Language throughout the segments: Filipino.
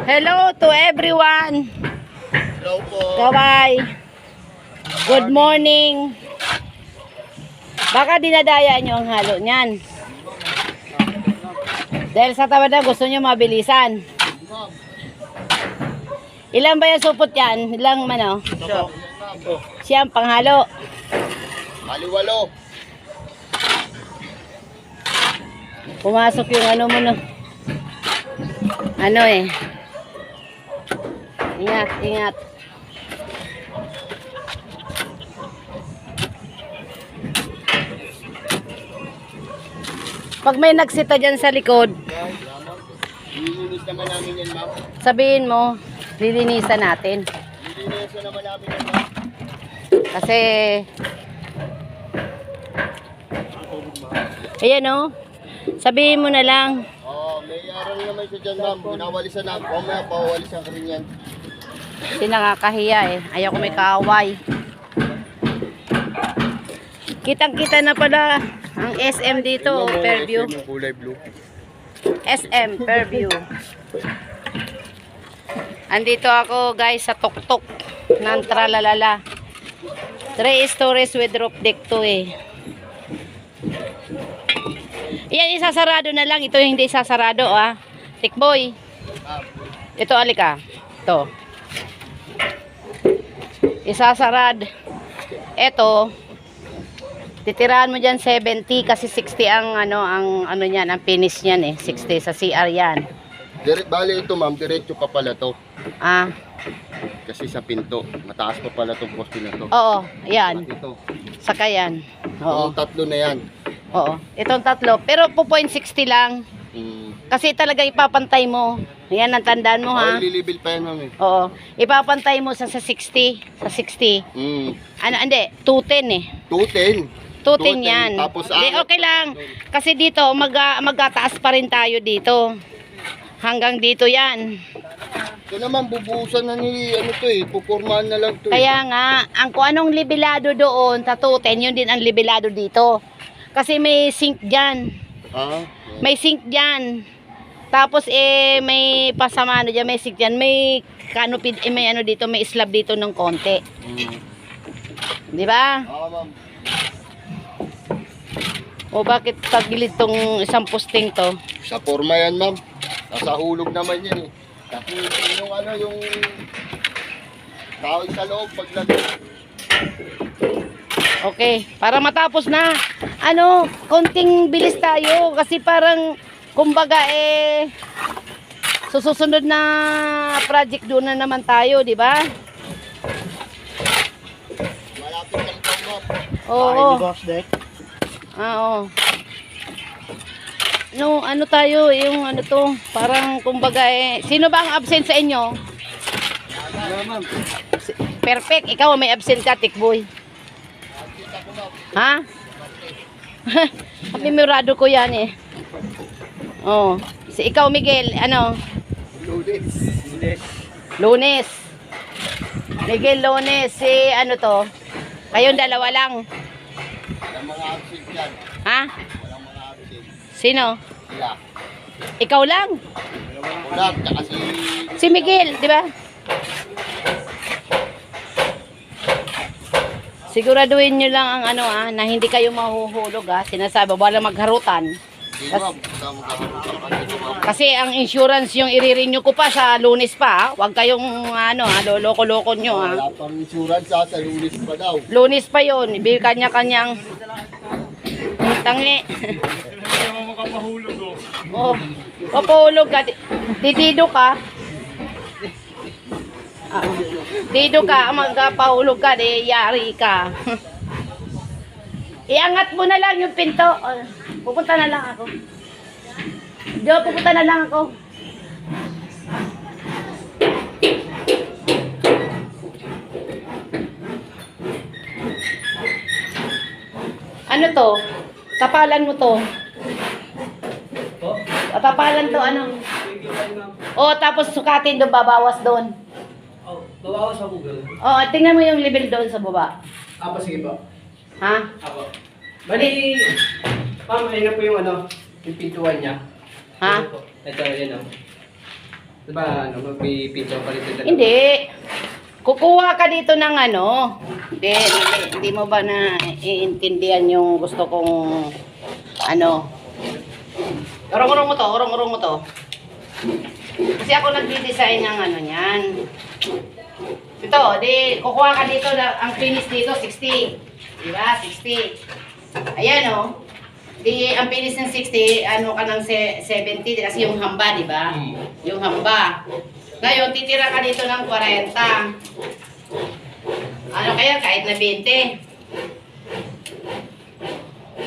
Hello to everyone. Hello po. Bye-bye. Good morning. Baka dinadaya nyo ang halo niyan. Dahil sa tawad na gusto nyo mabilisan. Ilan ba yung supot yan? Ilang mano? Siyang panghalo. Haliwalo. Pumasok yung ano mo no. Ano eh. Ingat, ingat. Pag may nagsita dyan sa likod, Lilinis naman namin yan, ma'am. sabihin mo, lilinisan natin. Lilinisan naman namin yan, ma'am. Kasi, ayan o, sabihin mo na lang. May araw naman siya dyan, ma'am. Binawalisan na. Mamaya, pawalisan ka rin yan. Hindi nakakahiya eh. Ayaw ko may kaaway. Kitang-kita na pala ang SM dito, Fairview. Yung kulay blue. SM, Fairview. Andito ako guys sa tuktok ng Tralalala. 3 stories with roof deck to eh. Yan, isasarado na lang. Ito yung hindi isasarado ah. Tikboy. Ito, alika. Ito. Isasarad. Ito. Titirahan mo dyan 70 kasi 60 ang ano niyan, ang finish niyan eh. 60 sa CR yan. Bali ito, ma'am. Diretso pa pala to. Ah. Kasi sa pinto. Mataas pa pala itong poste na to. Oo, ayan. Ito. Saka yan. Oo. Yung tatlo na yan. Oo. Itong tatlo. Pero po 0.60 lang. Kasi talaga ipapantay mo. Yan ang tandaan mo ha. Lilibil pa yan, ma'am eh. Oo. Ipapantay mo sa 60. Sa 60. Ano, hindi. 210 eh. 210. 210 yan. Tapos Hindi, okay lang. Kasi dito, magtataas pa rin tayo dito. Hanggang dito yan. Ito naman, bubuhusan na ni, ano to eh. Pupurmahan na lang to eh. Kaya nga, ang kung anong libilado doon, sa 210, yun din ang libilado dito. Kasi may sink dyan. May sink dyan. Tapos may pasama ano dyan, may sink dyan. May canopy, may ano dito, may slab dito ng konti. Di ba? Ma'am. O bakit tagilid tong isang posting to? Sa forma yan, ma'am. Nasa hulog naman yan eh. Kasi yung ano, yung tao sa loob paglagay. Okay, para matapos na. Ano, konting bilis tayo kasi parang kumbaga susunod na project doon na naman tayo, di ba? Malapit lang ito, ma'am. Oo. Box deck. Oo. No, ano tayo, yung ano to, parang kumbaga sino ba ang absent sa inyo? Ma'am. Perfect, ikaw may absent ka, Tikboy. Ha? Memorado ko yan eh. Oh, si ikaw Miguel, ano? Lunes. Miguel Lunes, si ano to? Kayong dalawa lang. Walang mga absent yan. Ha? Walang mga absent. Sino? Sila. Ikaw lang. Ulat, tsaka Si Miguel, di ba? Siguraduhin nyo lang ang ano na hindi kayo mahuhulog sinasabi, wala magharutan. Kasi ang insurance yung irirenew ko pa sa Lunes pa Huwag kayong loloko-loko nyo Wala pang insurance sa Lunes pa daw. Lunes pa yun, ibig kanya-kanyang tangi. Hindi mo makapahulog Oh, papahulog ka. Didido ka. Dido ka, magpahulog ka, yari ka. Iangat mo na lang yung pinto. Pupunta na lang ako. Pupunta na lang ako. Ano to? Tapalan mo to. Tapalan to, ano? O, tapos sukatin doon, babawas doon. Babawas sa Google. O, tingnan mo yung level doon sa baba. Apa, sige po. Ha? Apo. Bali, ma'am, ayun na po yung yung pintuan niya. Ha? Ito, yun o. Diba, may pizza pa rin dito? Hindi. Kukuha ka dito ng ano. Hindi mo ba na iintindihan yung gusto kong ano. Urong-urong mo to. Kasi ako nagdi-design ng ano niyan. Ito, kukuha ka dito, ang finish dito, 60. Diba? 60. Ayan o. Ang finish ng 60, ano ka ng 70, kasi yung hamba, diba? Yung hamba. Ngayon, titira ka dito ng 40. Ano kaya? Kahit na 20.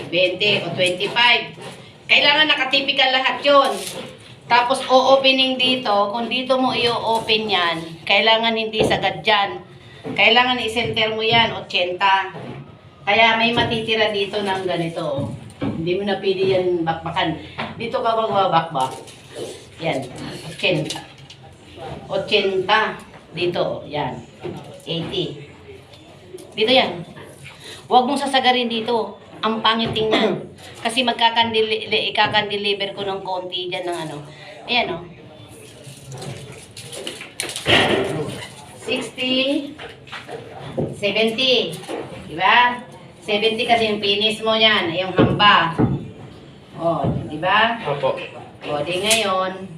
20 o 25. Kailangan nakatipikal lahat yun. Tapos, o-opening dito. Kung dito mo i-open yan, kailangan hindi sagad dyan. Kailangan i-center mo yan, 80. Kaya may matitira dito ng ganito. Hindi mo na pwede yan bakbakan. Dito ka magbabakbak. Yan, 80. 80. Dito, yan. 80. Dito yan. Huwag mong sasagarin dito. Ang pangit tingnan. Kasi ikakandeliver ko ng konti dyan ng ano. Ayan o. 60. 70. Diba? 70 kasi yung finish mo yan. Yung hamba. O, diba? Opo. O, di ngayon.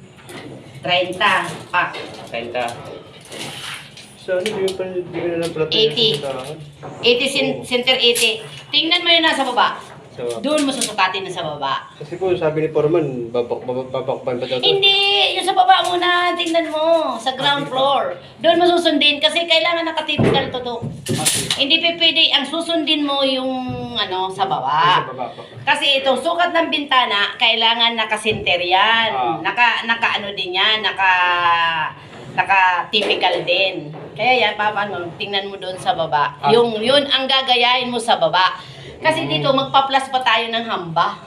30. Pak. 30. So, ano yung panibigyan na ng plato? 80. 80 center 80. Tingnan mo yun nasa baba. So, Doon mo susukatin na sa baba. kasi po, sabi ni Foreman, babakpan pa daw. Hindi! Yung sa baba muna, tingnan mo. Sa ground floor. Doon mo susundin kasi kailangan nakatipikal to to. Hindi pa pwede, ang susundin mo yung ano, sa Sa baba. baba po. Kasi itong sukat ng bintana, kailangan nakasinter yan. Naka ano din yan, naka-typical din. Kaya yan, paano, tingnan mo doon sa baba. Yun ang gagayahin mo sa baba. Kasi dito, magpa-plus pa tayo ng hamba.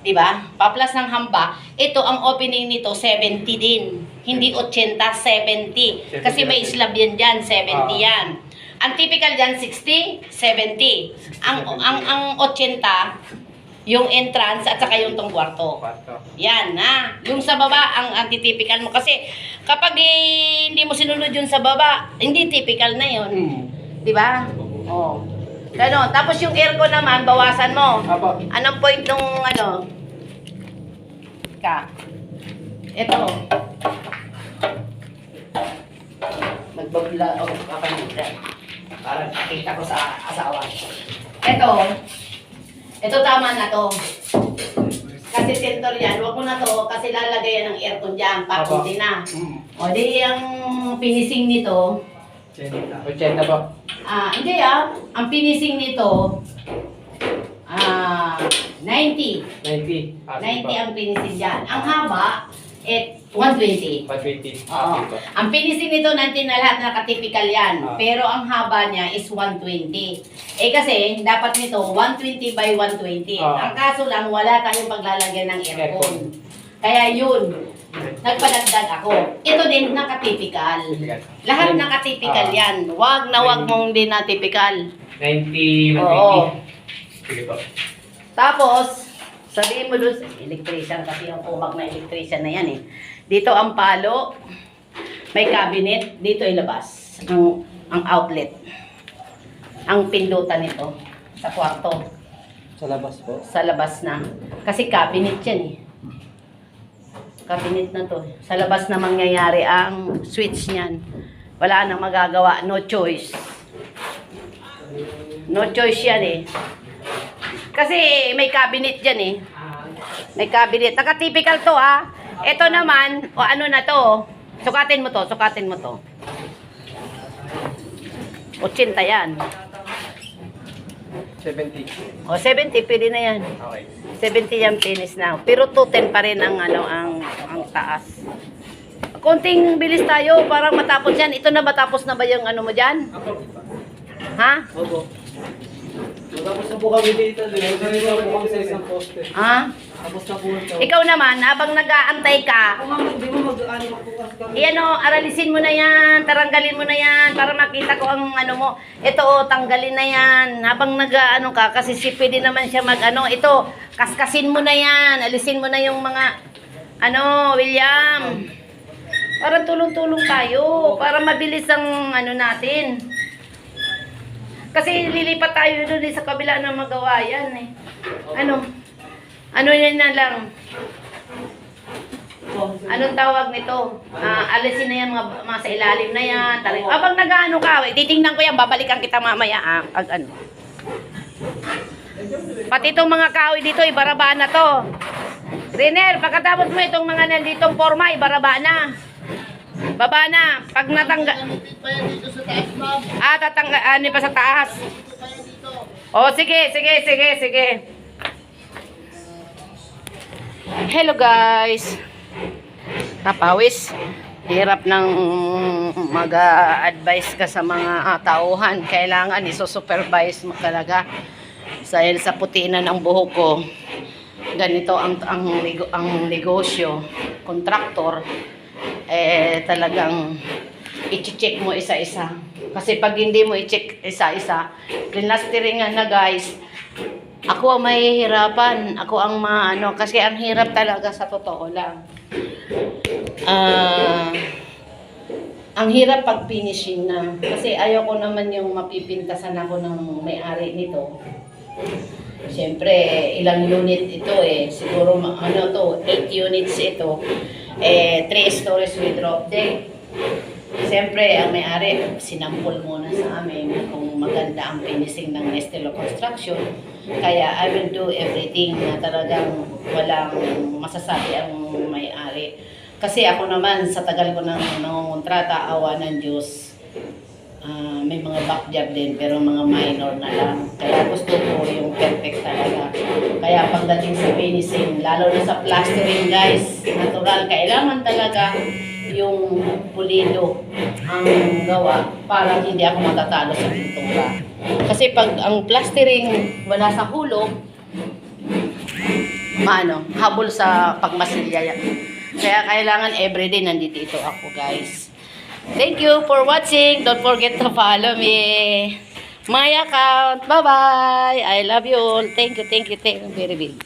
Di ba? Pa-plus ng hamba. Ito, ang opening nito, 70 din. Hindi 80, 70. Kasi may slab yan dyan, 70 yan. Ang typical dyan, 60, 70. Ang 80, yung entrance at saka yung tong kwarto. Yan, ha? Yung sa baba, ang anti-typical mo. Kasi kapag hindi mo sinunod yun sa baba, hindi typical na yun. Di ba? Oh. Ganon. Tapos yung aircon naman, bawasan mo. Apo. Anong point nung ano? Ito. Magbabla. Oh, kapanita. Para nakita ko sa asawa. Ito tama na to. Kasi sensor yan. Huwag mo na to kasi lalagay ng aircon dyan. Pakunti na. O di ang finishing nito. 80 po. Hindi ang finishing nito 90. 90. 90 ang finishing dyan. Ang haba, 120. 120. Oo. Ang finishing nito, 90 na lahat nakatipikal yan. Ah. Pero ang haba niya is 120. Eh kasi, dapat nito, 120 by 120. Ah. Ang kaso lang, wala tayong paglalagyan ng aircon. Kaya yun, nagpadagdag ako. Ito din, nakatipikal. Lahat nakatipikal yan. Wag na wag mong din natipikal. 90, 120. Oo. Sige po. Tapos, sabihin mo doon, electrician kasi yung kubak na electrician na yan eh. Dito ang palo, may cabinet, dito ilabas ang outlet. Ang pindutan nito sa kwarto, Sa labas po? sa labas na. Kasi cabinet yan eh. Cabinet na to. Sa labas na mangyayari ang switch niyan. Wala nang magagawa, no choice. No choice yan eh. Kasi may cabinet dyan eh. May cabinet. Naka-typical to ha. Ito naman, o ano na to. Sukatin mo to, sukatin mo to. 80 yan. 70. O 70, pwede na yan. Okay. 70 yan finish na. Pero 210 pa rin ang taas. Konting bilis tayo para matapos yan. Ito na matapos na ba yung ano mo dyan? Ha? Opo. Tapos na po kami dito. Tapos na po kami sa isang poste. Ha? Tapos na po ito. Ikaw naman, habang nag-aantay ka, Di mo mag-ano po kasi kami. iyan o, aralisin mo na yan, taranggalin mo na yan, para makita ko ang ano mo. Ito o, tanggalin na yan. Habang nag-ano ka, kasi si pwede naman siya mag-ano. Ito, kaskasin mo na yan, alisin mo na yung mga, ano, William. Para tulong-tulong tayo. Para mabilis ang ano natin. Kasi lilipat tayo doon sa kabila na magawa yan eh. Ano yan na lang. Anong tawag nito? Alisin na yan mga sa ilalim na yan. Abang nag-ano ka, titingnan ko yan, babalikan kita mamaya. Pati itong mga kahoy dito, ibaraba na to. Riner, pagkatapos mo itong mga nanditong forma, ibaraba na. Baba na. Pag natangga... Gamitin pa yan dito sa taas, ma'am. Ano pa sa taas? Dito pa yan dito. Sige. Hello guys. Napawis. Hirap ng mag-advise ka sa mga tauhan. Kailangan iso-supervise mo talaga. Dahil sa puti na ng buhok ko, ganito ang negosyo. Kontraktor, talagang i-check mo isa-isa. Kasi pag hindi mo i-check isa-isa, plinasteringan na guys, ako ang mahihirapan. Ako ang kasi ang hirap talaga sa totoo lang. Ang hirap pag finishing na. Kasi ayaw ko naman yung mapipintasan ako ng may-ari nito. Siyempre, ilang unit ito eh. Siguro, 8 units ito. 3 stories with drop deck. Siyempre, ang may-ari, sinampol muna sa amin kung maganda ang finishing ng Nestelo Construction. Kaya, I will do everything na talagang walang masasabi ang may-ari. Kasi ako naman, sa tagal ko nang nangungontrata, awa ng Diyos, may mga back job din, pero mga minor na lang. Kaya gusto ko yung perfect talaga. Kaya pagdating sa finishing, lalo na sa plastering guys, natural, kailangan talaga yung pulido ang gawa para hindi ako matatalo sa pintura. Kasi pag ang plastering wala sa hulog, habol sa pagmasilya yan. Kaya kailangan everyday nandito ako guys. Thank you for watching. Don't forget to follow me. My account. Bye-bye. I love you all. Thank you very big.